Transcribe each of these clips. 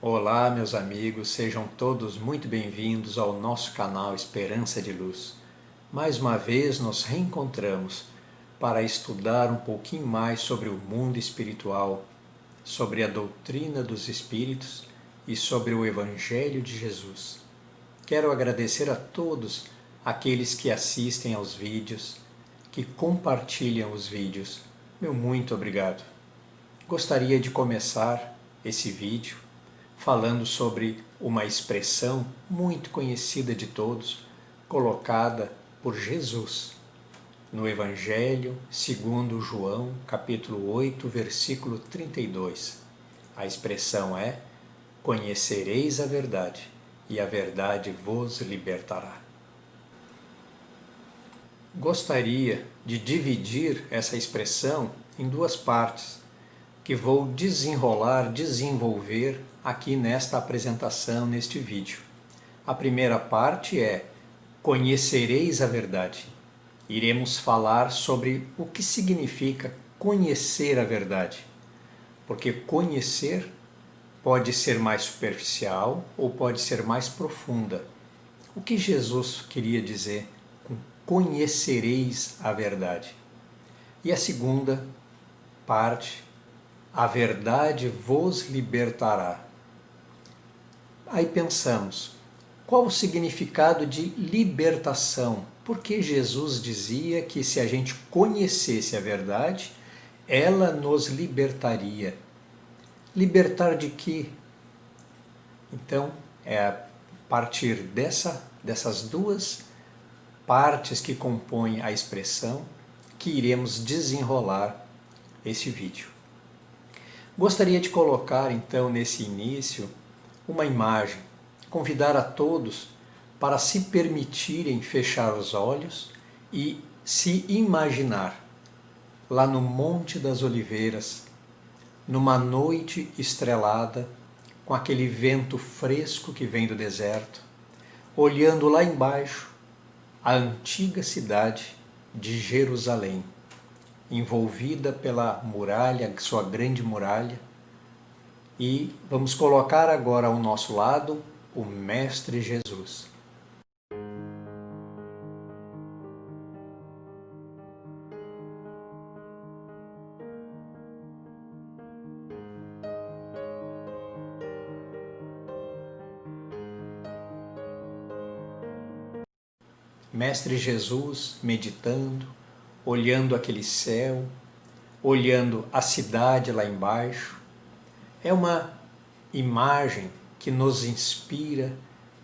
Olá, meus amigos, sejam todos muito bem-vindos ao nosso canal Esperança de Luz. Mais uma vez nos reencontramos para estudar um pouquinho mais sobre o mundo espiritual, sobre a doutrina dos Espíritos e sobre o Evangelho de Jesus. Quero agradecer a todos aqueles que assistem aos vídeos, que compartilham os vídeos. Meu muito obrigado. Gostaria de começar esse vídeo falando sobre uma expressão muito conhecida de todos, colocada por Jesus no Evangelho segundo João, capítulo 8, versículo 32. A expressão é: conhecereis a verdade, e a verdade vos libertará. Gostaria de dividir essa expressão em duas partes, que vou desenvolver aqui nesta apresentação, neste vídeo. A primeira parte é: conhecereis a verdade. Iremos falar sobre o que significa conhecer a verdade, porque conhecer pode ser mais superficial ou pode ser mais profunda. O que Jesus queria dizer com conhecereis a verdade? E a segunda parte: a verdade vos libertará. Aí pensamos, qual o significado de libertação? Porque Jesus dizia que se a gente conhecesse a verdade, ela nos libertaria. Libertar de quê? Então, é a partir dessas duas partes que compõem a expressão que iremos desenrolar esse vídeo. Gostaria de colocar então nesse início uma imagem, convidar a todos para se permitirem fechar os olhos e se imaginar lá no Monte das Oliveiras, numa noite estrelada, com aquele vento fresco que vem do deserto, olhando lá embaixo a antiga cidade de Jerusalém, envolvida pela muralha, sua grande muralha, e vamos colocar agora ao nosso lado o Mestre Jesus. Mestre Jesus meditando, olhando aquele céu, olhando a cidade lá embaixo. É uma imagem que nos inspira,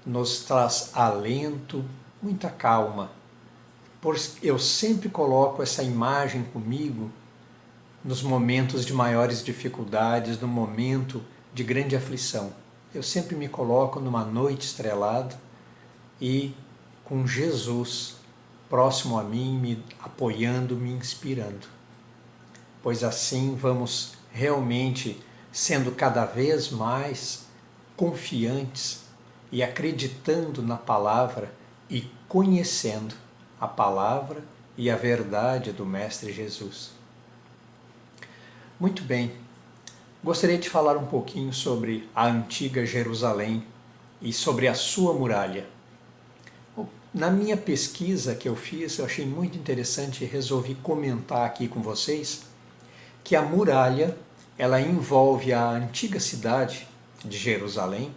nos traz alento, muita calma. Eu sempre coloco essa imagem comigo nos momentos de maiores dificuldades, no momento de grande aflição. Eu sempre me coloco numa noite estrelada e com Jesus próximo a mim, me apoiando, me inspirando. Pois assim vamos realmente sendo cada vez mais confiantes e acreditando na palavra e conhecendo a palavra e a verdade do Mestre Jesus. Muito bem, gostaria de falar um pouquinho sobre a antiga Jerusalém e sobre a sua muralha. Na minha pesquisa que eu fiz, eu achei muito interessante e resolvi comentar aqui com vocês que a muralha, ela envolve a antiga cidade de Jerusalém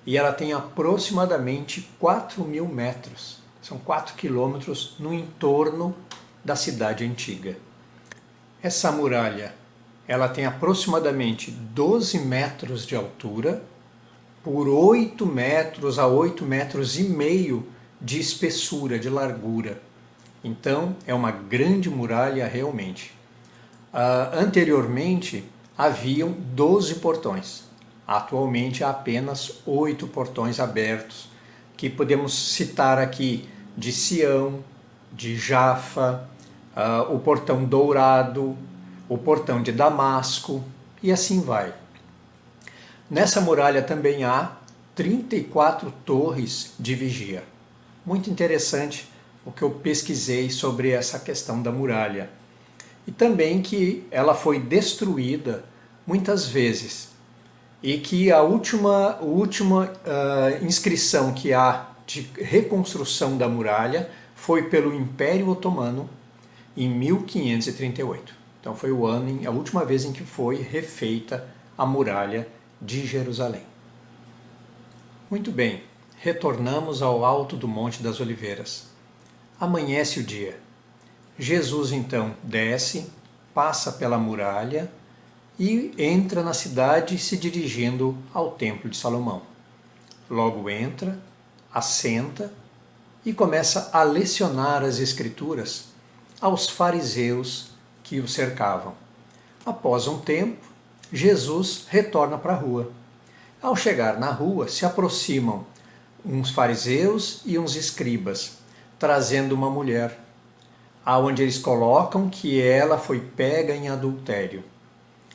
e ela tem aproximadamente 4.000 metros. São 4 quilômetros no entorno da cidade antiga. Essa muralha, ela tem aproximadamente 12 metros de altura por 8 metros a 8 metros e meio de espessura, de largura. Então, é uma grande muralha realmente. Anteriormente, haviam 12 portões. Atualmente, há apenas 8 portões abertos, que podemos citar aqui de Sião, de Jafa, o portão dourado, o portão de Damasco, e assim vai. Nessa muralha também há 34 torres de vigia. Muito interessante o que eu pesquisei sobre essa questão da muralha. E também que ela foi destruída muitas vezes. e que a última inscrição que há de reconstrução da muralha foi pelo Império Otomano em 1538. Então foi a última vez em que foi refeita a muralha de Jerusalém. Muito bem, retornamos ao alto do Monte das Oliveiras. Amanhece o dia. Jesus então desce, passa pela muralha e entra na cidade se dirigindo ao Templo de Salomão. Logo entra, assenta e começa a lecionar as Escrituras aos fariseus que o cercavam. Após um tempo, Jesus retorna para a rua. Ao chegar na rua, se aproximam uns fariseus e uns escribas, trazendo uma mulher, aonde eles colocam que ela foi pega em adultério.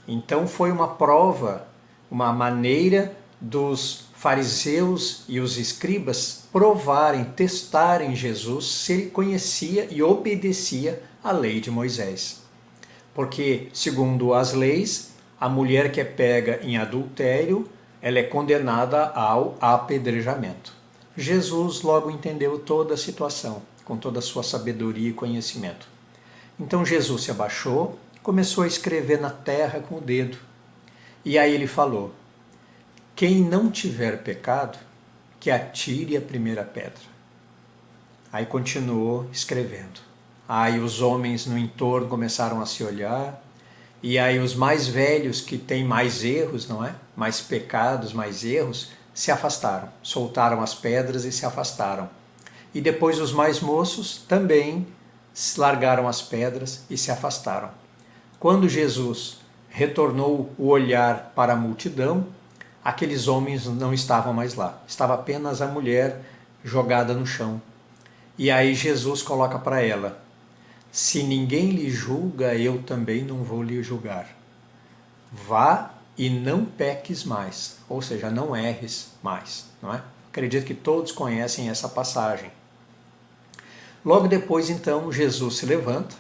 Então foi uma prova, uma maneira dos fariseus e os escribas provarem, testarem Jesus se ele conhecia e obedecia à lei de Moisés. Porque, segundo as leis, a mulher que é pega em adultério, ela é condenada ao apedrejamento. Jesus logo entendeu toda a situação, com toda a sua sabedoria e conhecimento. Então Jesus se abaixou, começou a escrever na terra com o dedo. E aí ele falou: quem não tiver pecado, que atire a primeira pedra. Aí continuou escrevendo. Aí os homens no entorno começaram a se olhar, e aí os mais velhos, que têm mais erros, não é? Mais pecados, mais erros, se afastaram, soltaram as pedras e se afastaram. E depois os mais moços também largaram as pedras e se afastaram. Quando Jesus retornou o olhar para a multidão, aqueles homens não estavam mais lá. Estava apenas a mulher jogada no chão. E aí Jesus coloca para ela: se ninguém lhe julga, eu também não vou lhe julgar. Vá e não peques mais, ou seja, não erres mais, não é? Acredito que todos conhecem essa passagem. Logo depois, então, Jesus se levanta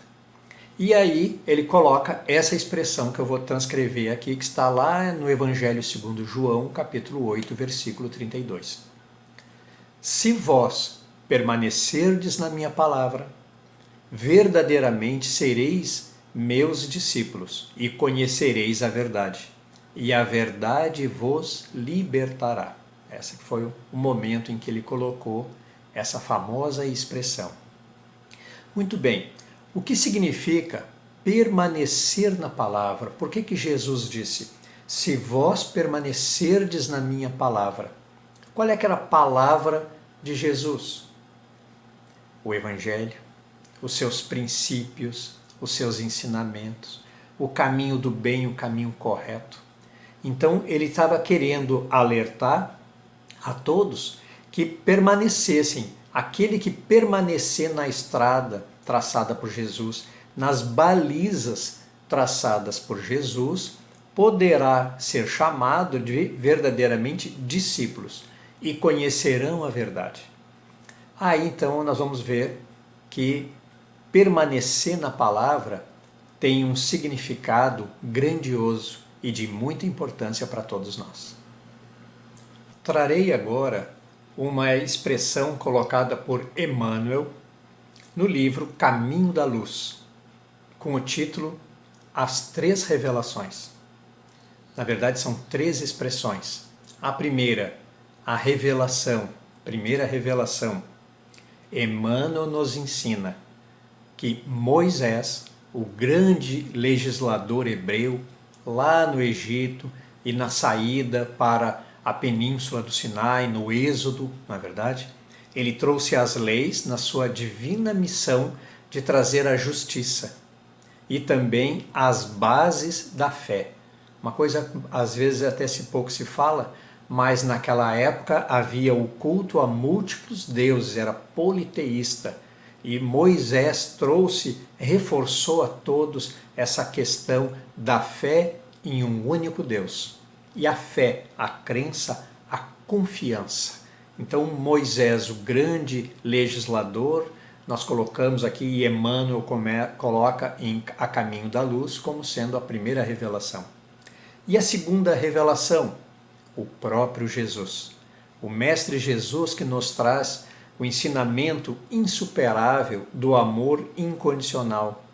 e aí ele coloca essa expressão que eu vou transcrever aqui, que está lá no Evangelho segundo João, capítulo 8, versículo 32. Se vós permanecerdes na minha palavra, verdadeiramente sereis meus discípulos e conhecereis a verdade, e a verdade vos libertará. Esse foi o momento em que ele colocou essa famosa expressão. Muito bem, o que significa permanecer na palavra? Por que Jesus disse: se vós permanecerdes na minha palavra? Qual é aquela palavra de Jesus? O Evangelho, os seus princípios, os seus ensinamentos, o caminho do bem, o caminho correto. Então ele estava querendo alertar a todos que permanecessem. Aquele que permanecer na estrada traçada por Jesus, nas balizas traçadas por Jesus, poderá ser chamado de verdadeiramente discípulos e conhecerão a verdade. Aí então nós vamos ver que permanecer na palavra tem um significado grandioso e de muita importância para todos nós. Trarei agora uma expressão colocada por Emmanuel no livro Caminho da Luz, com o título As Três Revelações. Na verdade, são três expressões. A primeira, a revelação, primeira revelação. Emmanuel nos ensina que Moisés, o grande legislador hebreu, lá no Egito e na saída para a península do Sinai, no Êxodo, na verdade, ele trouxe as leis na sua divina missão de trazer a justiça e também as bases da fé. Uma coisa, às vezes, até pouco se fala, mas naquela época havia o culto a múltiplos deuses, era politeísta. E Moisés trouxe, reforçou a todos essa questão da fé em um único Deus. E a fé, a crença, a confiança. Então Moisés, o grande legislador, nós colocamos aqui, e Emmanuel coloca A Caminho da Luz como sendo a primeira revelação. E a segunda revelação, o próprio Jesus. O Mestre Jesus que nos traz o ensinamento insuperável do amor incondicional,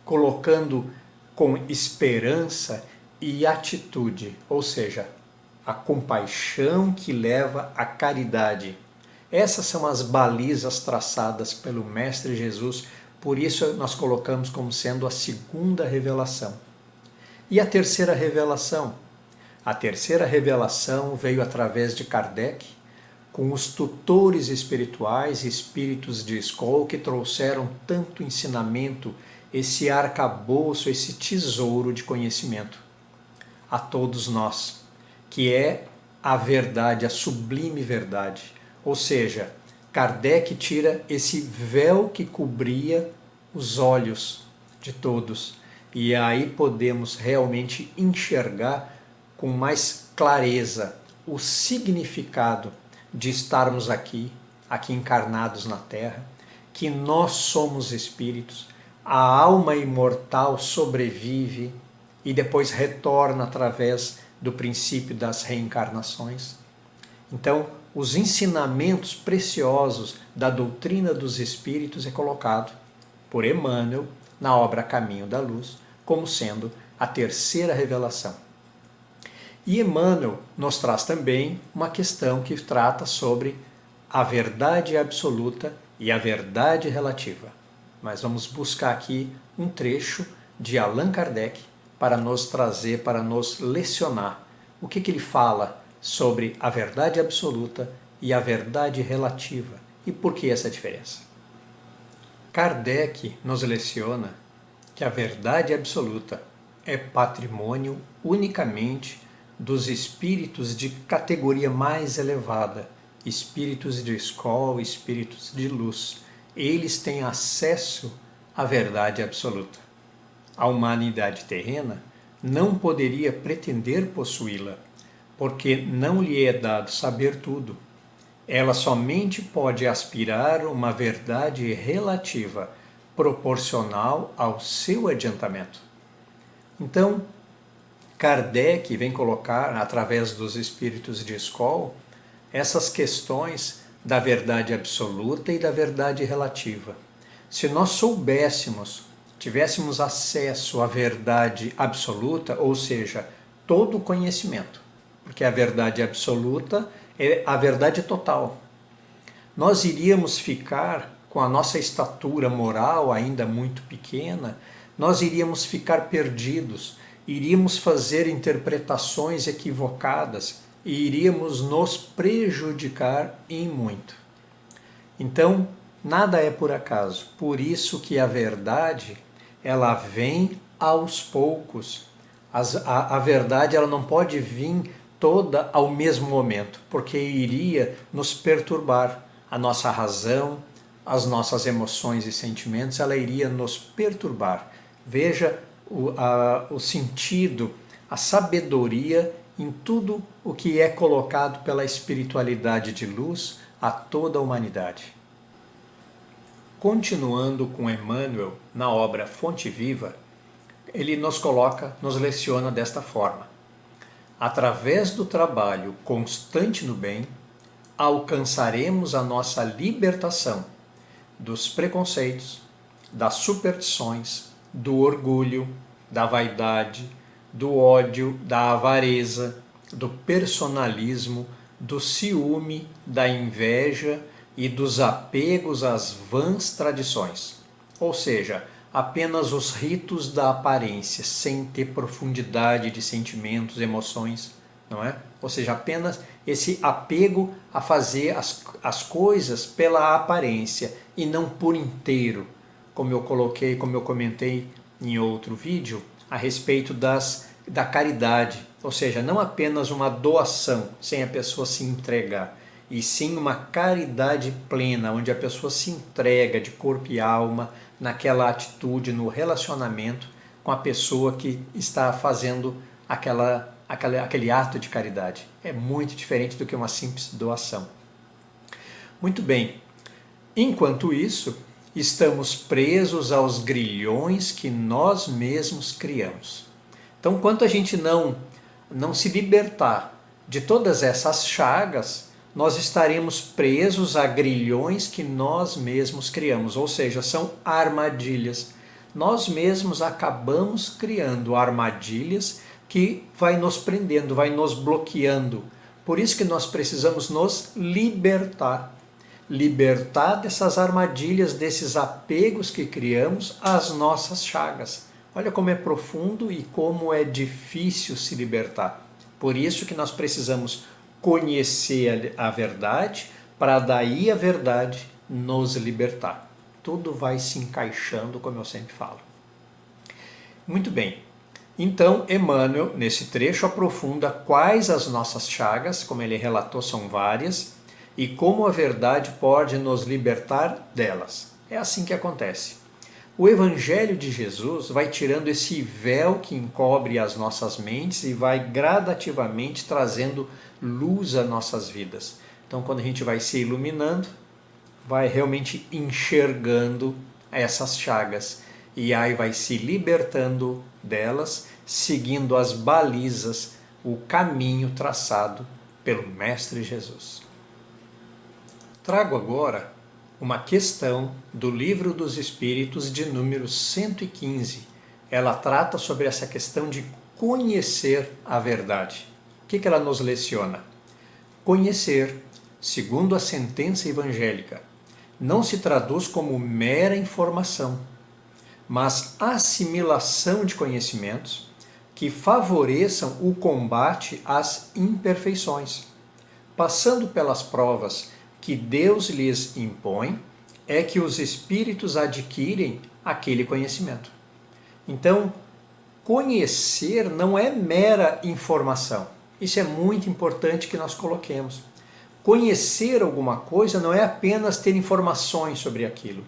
colocando com esperança e atitude, ou seja, a compaixão que leva à caridade. Essas são as balizas traçadas pelo Mestre Jesus, por isso nós colocamos como sendo a segunda revelação. E a terceira revelação? A terceira revelação veio através de Kardec, com os tutores espirituais, espíritos de escola, que trouxeram tanto ensinamento, esse arcabouço, esse tesouro de conhecimento a todos nós, que é a verdade, a sublime verdade. Ou seja, Kardec tira esse véu que cobria os olhos de todos, e aí podemos realmente enxergar com mais clareza o significado de estarmos aqui encarnados na Terra, que nós somos espíritos, a alma imortal sobrevive e depois retorna através do princípio das reencarnações. Então, os ensinamentos preciosos da doutrina dos espíritos é colocado por Emmanuel na obra Caminho da Luz como sendo a terceira revelação. E Emmanuel nos traz também uma questão que trata sobre a verdade absoluta e a verdade relativa. Mas vamos buscar aqui um trecho de Allan Kardec para nos trazer, para nos lecionar o que ele fala sobre a verdade absoluta e a verdade relativa e por que essa diferença. Kardec nos leciona que a verdade absoluta é patrimônio unicamente dos espíritos de categoria mais elevada, espíritos de escola, espíritos de luz. Eles têm acesso à verdade absoluta. A humanidade terrena não poderia pretender possuí-la, porque não lhe é dado saber tudo. Ela somente pode aspirar uma verdade relativa, proporcional ao seu adiantamento. Então, Kardec vem colocar, através dos espíritos de escola, essas questões da verdade absoluta e da verdade relativa. Se nós soubéssemos, tivéssemos acesso à verdade absoluta, ou seja, todo o conhecimento, porque a verdade absoluta é a verdade total, nós iríamos ficar com a nossa estatura moral ainda muito pequena, nós iríamos ficar perdidos, iríamos fazer interpretações equivocadas e iríamos nos prejudicar em muito. Então, nada é por acaso. Por isso que a verdade, ela vem aos poucos. A verdade ela não pode vir toda ao mesmo momento, porque iria nos perturbar. A nossa razão, as nossas emoções e sentimentos, ela iria nos perturbar. Veja o sentido, a sabedoria em tudo o que é colocado pela espiritualidade de luz a toda a humanidade. Continuando com Emmanuel na obra Fonte Viva, ele nos leciona desta forma: através do trabalho constante no bem, alcançaremos a nossa libertação dos preconceitos, das superstições, do orgulho, da vaidade, do ódio, da avareza, do personalismo, do ciúme, da inveja e dos apegos às vãs tradições. Ou seja, apenas os ritos da aparência, sem ter profundidade de sentimentos, emoções, não é? Ou seja, apenas esse apego a fazer as coisas pela aparência e não por inteiro, como eu comentei em outro vídeo, a respeito da caridade, ou seja, não apenas uma doação sem a pessoa se entregar, e sim uma caridade plena, onde a pessoa se entrega de corpo e alma naquela atitude, no relacionamento com a pessoa que está fazendo aquele ato de caridade. É muito diferente do que uma simples doação. Muito bem, enquanto isso, estamos presos aos grilhões que nós mesmos criamos. Então, quanto a gente não se libertar de todas essas chagas, nós estaremos presos a grilhões que nós mesmos criamos, ou seja, são armadilhas. Nós mesmos acabamos criando armadilhas que vai nos prendendo, vai nos bloqueando. Por isso que nós precisamos nos libertar. Libertar dessas armadilhas, desses apegos que criamos às nossas chagas. Olha como é profundo e como é difícil se libertar. Por isso que nós precisamos conhecer a verdade, para daí a verdade nos libertar. Tudo vai se encaixando, como eu sempre falo. Muito bem. Então, Emmanuel, nesse trecho, aprofunda quais as nossas chagas, como ele relatou, são várias, e como a verdade pode nos libertar delas. É assim que acontece. O Evangelho de Jesus vai tirando esse véu que encobre as nossas mentes e vai gradativamente trazendo luz às nossas vidas. Então, quando a gente vai se iluminando, vai realmente enxergando essas chagas e aí vai se libertando delas, seguindo as balizas, o caminho traçado pelo Mestre Jesus. Trago agora uma questão do Livro dos Espíritos de número 115. Ela trata sobre essa questão de conhecer a verdade. O que ela nos leciona? Conhecer, segundo a sentença evangélica, não se traduz como mera informação, mas assimilação de conhecimentos que favoreçam o combate às imperfeições. Passando pelas provas que Deus lhes impõe, é que os espíritos adquirem aquele conhecimento. Então, conhecer não é mera informação. Isso é muito importante que nós coloquemos. Conhecer alguma coisa não é apenas ter informações sobre aquilo.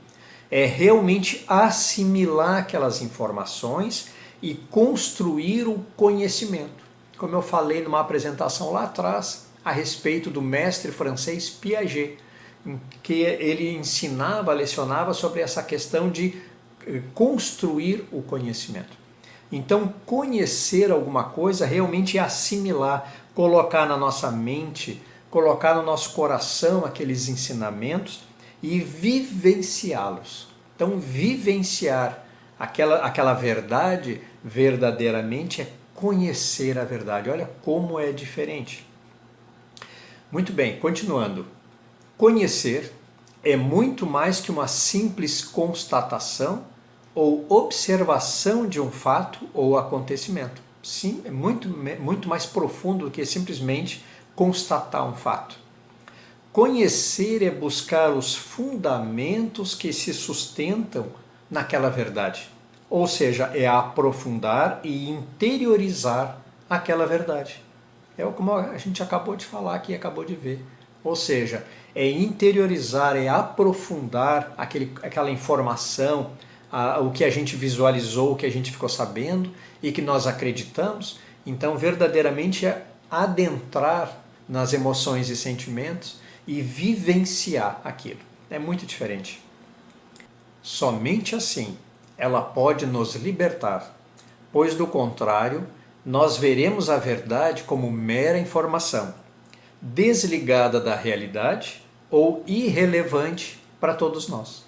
É realmente assimilar aquelas informações e construir o conhecimento. Como eu falei numa apresentação lá atrás, a respeito do mestre francês Piaget, que ele ensinava, lecionava sobre essa questão de construir o conhecimento. Então, conhecer alguma coisa realmente é assimilar, colocar na nossa mente, colocar no nosso coração aqueles ensinamentos e vivenciá-los. Então, vivenciar aquela verdade verdadeiramente é conhecer a verdade. Olha como é diferente. Muito bem, continuando. Conhecer é muito mais que uma simples constatação ou observação de um fato ou acontecimento. Sim, é muito mais profundo do que simplesmente constatar um fato. Conhecer é buscar os fundamentos que se sustentam naquela verdade. Ou seja, é aprofundar e interiorizar aquela verdade. É como a gente acabou de falar aqui, acabou de ver. Ou seja, é interiorizar, é aprofundar aquela informação, o que a gente visualizou, o que a gente ficou sabendo e que nós acreditamos. Então, verdadeiramente é adentrar nas emoções e sentimentos e vivenciar aquilo. É muito diferente. Somente assim ela pode nos libertar, pois do contrário, nós veremos a verdade como mera informação, desligada da realidade ou irrelevante para todos nós.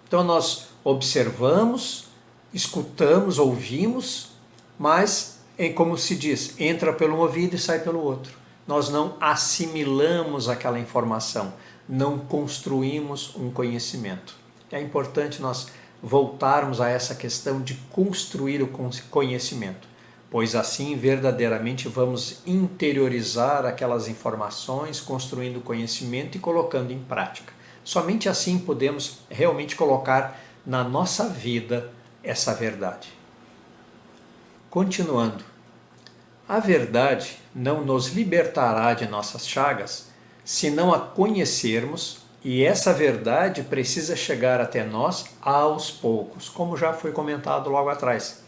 Então nós observamos, escutamos, ouvimos, mas, como se diz, entra pelo ouvido e sai pelo outro. Nós não assimilamos aquela informação, não construímos um conhecimento. É importante nós voltarmos a essa questão de construir o conhecimento, pois assim verdadeiramente vamos interiorizar aquelas informações, construindo conhecimento e colocando em prática. Somente assim podemos realmente colocar na nossa vida essa verdade. Continuando, a verdade não nos libertará de nossas chagas se não a conhecermos, e essa verdade precisa chegar até nós aos poucos, como já foi comentado logo atrás,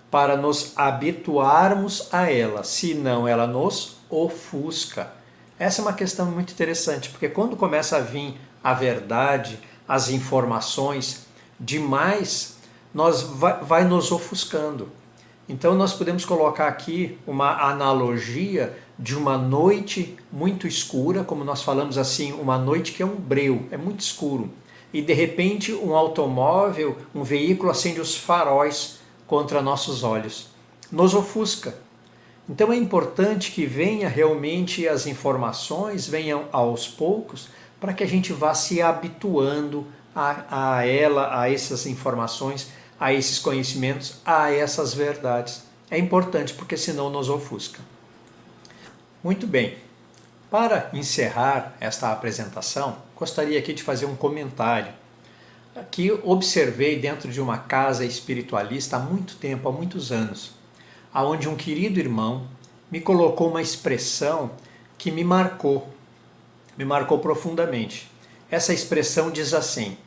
para nos habituarmos a ela, senão ela nos ofusca. Essa é uma questão muito interessante, porque quando começa a vir a verdade, as informações demais, vai nos ofuscando. Então nós podemos colocar aqui uma analogia de uma noite muito escura, como nós falamos assim, uma noite que é um breu, é muito escuro, e de repente um automóvel, um veículo acende os faróis contra nossos olhos, nos ofusca. Então é importante que venha realmente as informações, venham aos poucos, para que a gente vá se habituando a essas informações, a esses conhecimentos, a essas verdades. É importante porque senão nos ofusca. Muito bem. Para encerrar esta apresentação, gostaria aqui de fazer um comentário que observei dentro de uma casa espiritualista há muito tempo, há muitos anos, aonde um querido irmão me colocou uma expressão que me marcou profundamente. Essa expressão diz assim: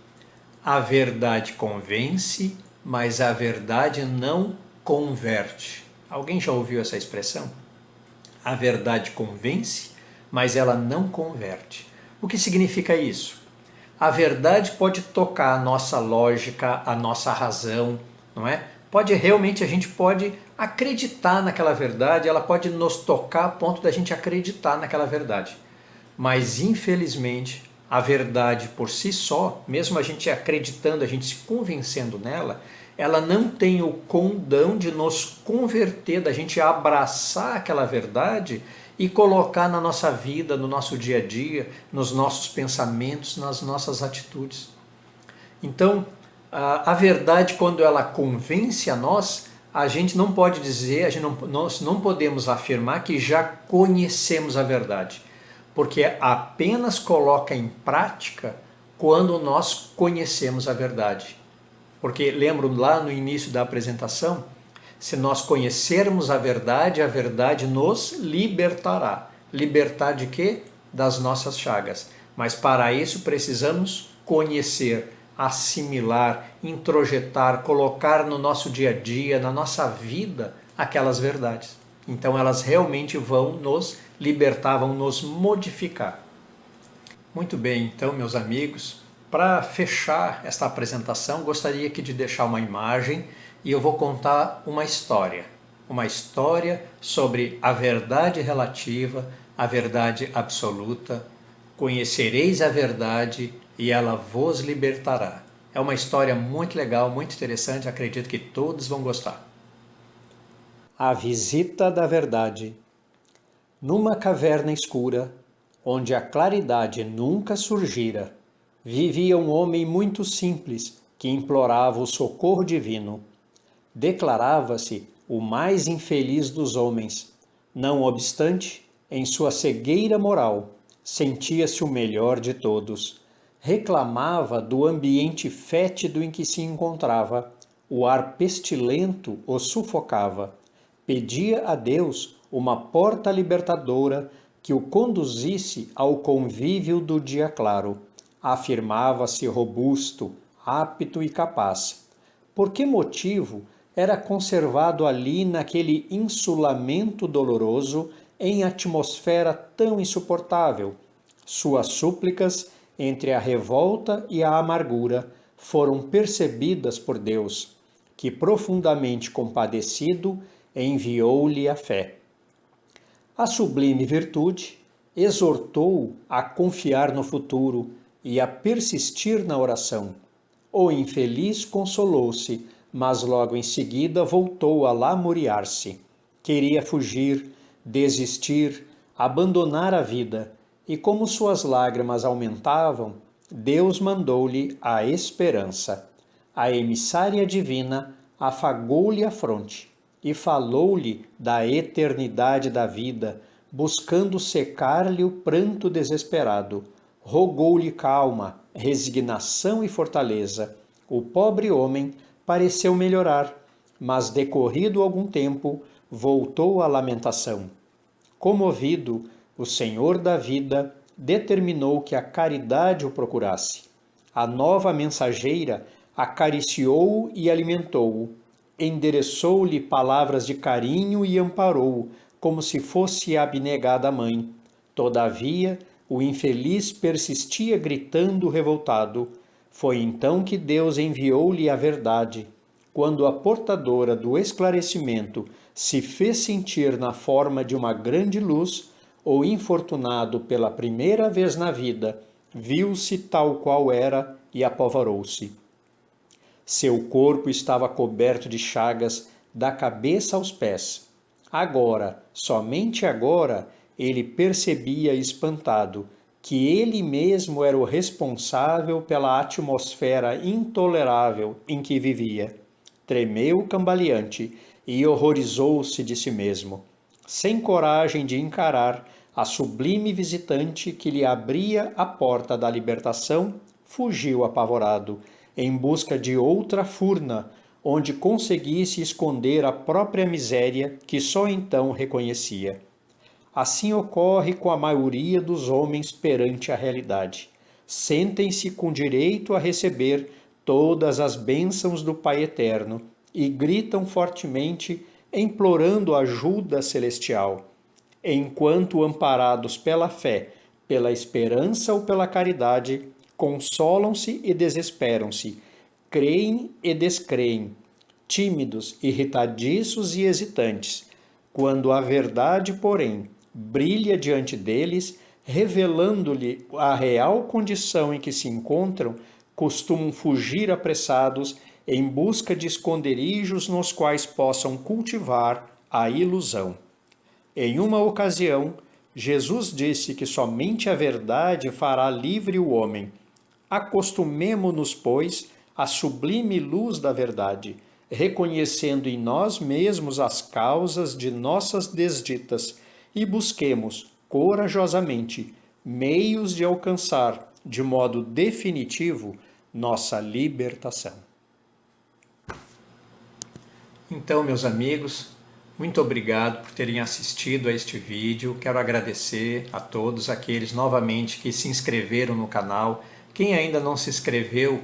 a verdade convence, mas a verdade não converte. Alguém já ouviu essa expressão? A verdade convence, mas ela não converte. O que significa isso? A verdade pode tocar a nossa lógica, a nossa razão, não é? A gente pode acreditar naquela verdade, ela pode nos tocar a ponto da gente acreditar naquela verdade. Mas, infelizmente, a verdade por si só, mesmo a gente acreditando, a gente se convencendo nela, ela não tem o condão de nos converter, da gente abraçar aquela verdade e colocar na nossa vida, no nosso dia a dia, nos nossos pensamentos, nas nossas atitudes. Então, a verdade, quando ela convence a nós, a gente não pode dizer, nós não podemos afirmar que já conhecemos a verdade, porque apenas coloca em prática quando nós conhecemos a verdade. Porque lembro lá no início da apresentação, se nós conhecermos a verdade nos libertará. Libertar de quê? Das nossas chagas. Mas para isso precisamos conhecer, assimilar, introjetar, colocar no nosso dia a dia, na nossa vida, aquelas verdades. Então elas realmente vão nos libertar, vão nos modificar. Muito bem, então, meus amigos, para fechar esta apresentação, gostaria aqui de deixar uma imagem e eu vou contar uma história sobre a verdade relativa, a verdade absoluta. Conhecereis a verdade e ela vos libertará. É uma história muito legal, muito interessante, acredito que todos vão gostar. A visita da verdade. Numa caverna escura, onde a claridade nunca surgira, vivia um homem muito simples que implorava o socorro divino. Declarava-se o mais infeliz dos homens. Não obstante, em sua cegueira moral, sentia-se o melhor de todos. Reclamava do ambiente fétido em que se encontrava. O ar pestilento o sufocava. Pedia a Deus uma porta libertadora que o conduzisse ao convívio do dia claro. Afirmava-se robusto, apto e capaz. Por que motivo era conservado ali naquele insulamento doloroso, em atmosfera tão insuportável? Suas súplicas, entre a revolta e a amargura, foram percebidas por Deus, que, profundamente compadecido, enviou-lhe a fé. A sublime virtude exortou-o a confiar no futuro e a persistir na oração. O infeliz consolou-se, mas logo em seguida voltou a lamuriar-se. Queria fugir, desistir, abandonar a vida, e como suas lágrimas aumentavam, Deus mandou-lhe a esperança. A emissária divina afagou-lhe a fronte e falou-lhe da eternidade da vida, buscando secar-lhe o pranto desesperado. Rogou-lhe calma, resignação e fortaleza. O pobre homem pareceu melhorar, mas decorrido algum tempo, voltou à lamentação. Comovido, o Senhor da vida determinou que a caridade o procurasse. A nova mensageira acariciou-o e alimentou-o, endereçou-lhe palavras de carinho e amparou-o, como se fosse a abnegada mãe. Todavia, o infeliz persistia gritando revoltado. Foi então que Deus enviou-lhe a verdade. quando a portadora do esclarecimento se fez sentir na forma de uma grande luz, o infortunado pela primeira vez na vida viu-se tal qual era e apavorou-se. Seu corpo estava coberto de chagas da cabeça aos pés. Agora, somente agora, ele percebia espantado que ele mesmo era o responsável pela atmosfera intolerável em que vivia. Tremeu cambaleante e horrorizou-se de si mesmo, sem coragem de encarar a sublime visitante que lhe abria a porta da libertação. Fugiu apavorado, em busca de outra furna, onde conseguisse esconder a própria miséria que só então reconhecia. Assim ocorre com a maioria dos homens perante a realidade. Sentem-se com direito a receber todas as bênçãos do Pai Eterno e gritam fortemente, implorando ajuda celestial. Enquanto amparados pela fé, pela esperança ou pela caridade, consolam-se e desesperam-se, creem e descreem, tímidos, irritadiços e hesitantes, quando a verdade, porém, brilha diante deles, revelando-lhe a real condição em que se encontram, costumam fugir apressados em busca de esconderijos nos quais possam cultivar a ilusão. Em uma ocasião, Jesus disse que somente a verdade fará livre o homem. Acostumemo-nos, pois, à sublime luz da verdade, reconhecendo em nós mesmos as causas de nossas desditas e busquemos, corajosamente, meios de alcançar, de modo definitivo, nossa libertação. Então, meus amigos, muito obrigado por terem assistido a este vídeo. Quero agradecer a todos aqueles novamente que se inscreveram no canal. Quem ainda não se inscreveu,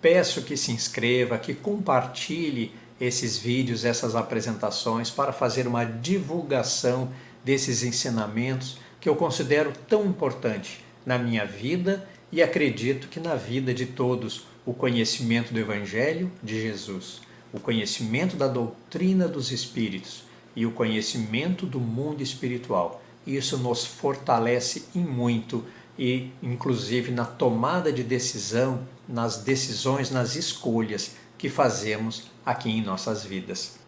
peço que se inscreva, que compartilhe esses vídeos, essas apresentações, para fazer uma divulgação desses ensinamentos que eu considero tão importante na minha vida e acredito que na vida de todos, o conhecimento do Evangelho de Jesus, o conhecimento da doutrina dos Espíritos e o conhecimento do mundo espiritual. Isso nos fortalece em muito e, inclusive, na tomada de decisão, nas decisões, nas escolhas que fazemos aqui em nossas vidas.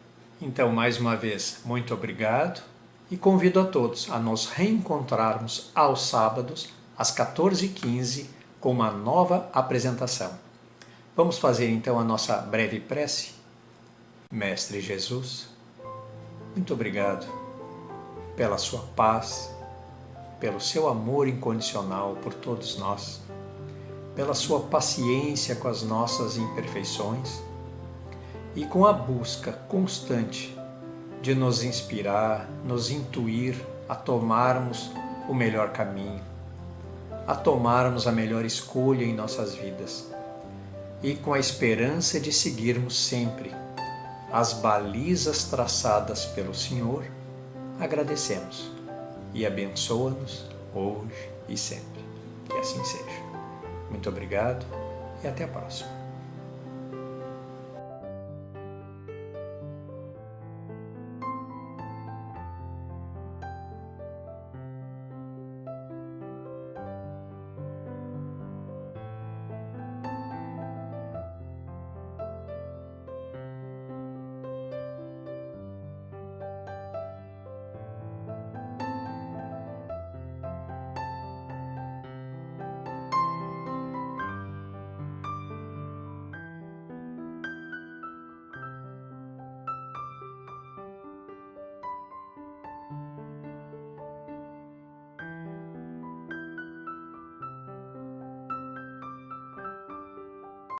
Então, mais uma vez, muito obrigado e convido a todos a nos reencontrarmos aos sábados, às 14h15, com uma nova apresentação. Vamos fazer então a nossa breve prece? Mestre Jesus, muito obrigado pela sua paz, pelo seu amor incondicional por todos nós, pela sua paciência com as nossas imperfeições e com a busca constante de nos inspirar, nos intuir a tomarmos o melhor caminho, a tomarmos a melhor escolha em nossas vidas e com a esperança de seguirmos sempre as balizas traçadas pelo Senhor, agradecemos e abençoa-nos hoje e sempre. Que assim seja. Muito obrigado e até a próxima.